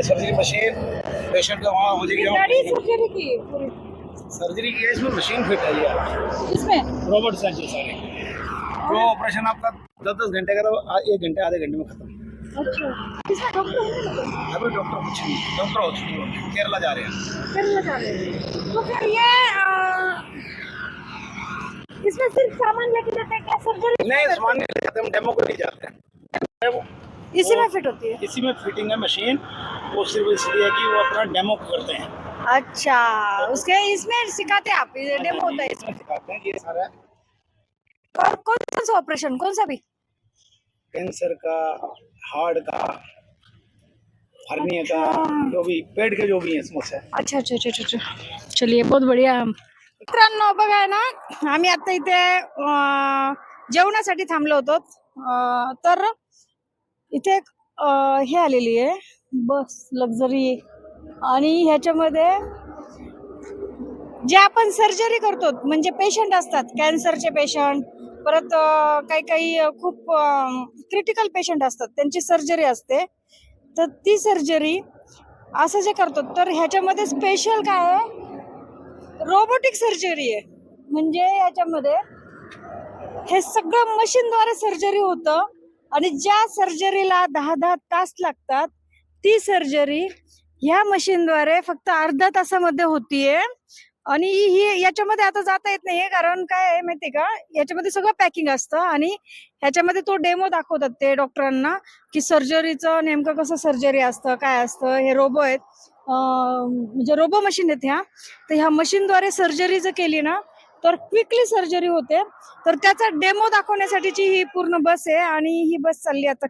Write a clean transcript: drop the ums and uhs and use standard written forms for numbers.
Surgery machine patient का वहाँ हो जाएगी। सर्जरी की पूरी सर्जरी की है, इसमें मशीन फिट है ये इसमें रोबोट सेंसर सारे। जो ऑपरेशन आपका 10-10 घंटे का तो 1 घंटे आधे घंटे में खत्म। अच्छा इसमें डॉक्टर अभी डॉक्टर कुछ नहीं, डॉक्टर हॉस्पिटल में केरला जा रहे हैं। करना चाह रहे हैं तो फिर ये इसमें सिर्फ सामान लेके जाते हैं क्या सर्जरी नहीं सामान नहीं ले जाते, हम डेमो को नहीं जाते हैं। इसी में फिट होती है? इसी में फिटिंग है मशीन, वो सिर्फ इसलिए है कि वो अपना डेमो करते हैं। अच्छा उसके इसमें सिखाते हैं आप, डेमो होता है इसमें सिखाते हैं ये सारा। और कौन सा ऑपरेशन, कौन सा भी? कैंसर का, हार्ट का, हर्निया का, जो भी पेट के जो भी है समस्या। अच्छा अच्छा अच्छा अच्छा चलिए बहुत बढ़िया। मित्रांनो बघा ना, आम्ही आता इथे जेवणासाठी थांबलो होतो, तर इथे एक हे आलेली आहे बस लक्झरी, आणि ह्याच्यामध्ये जे आपण सर्जरी करतो म्हणजे पेशंट असतात, कॅन्सरचे पेशंट, परत काही काही खूप क्रिटिकल पेशंट असतात, त्यांची सर्जरी असते, तर ती सर्जरी असं जे करतो, तर ह्याच्यामध्ये स्पेशल काय आहे, रोबोटिक सर्जरी आहे. म्हणजे याच्यामध्ये हे सगळं मशीनद्वारे सर्जरी होतं, आणि ज्या सर्जरीला 10-10 तास लागतात ती सर्जरी ह्या मशीनद्वारे फक्त अर्ध्या तासामध्ये होतीये. आणि ही याच्यामध्ये आता जाता येत नाहीये, कारण काय आहे माहिती का, याच्यामध्ये सगळं पॅकिंग असतं, आणि ह्याच्यामध्ये तो डेमो दाखवतात ते डॉक्टरांना की सर्जरीचं नेमकं कसं सर्जरी असतं, काय असतं. हे रोबो आहेत, म्हणजे रोबो मशीन आहेत ह्या, तर ह्या मशीनद्वारे सर्जरी जर केली ना तर क्विकली सर्जरी होते. तर त्याचा डेमो दाखवण्यासाठीची ही पूर्ण बस आहे, आणि ही बस चालली आता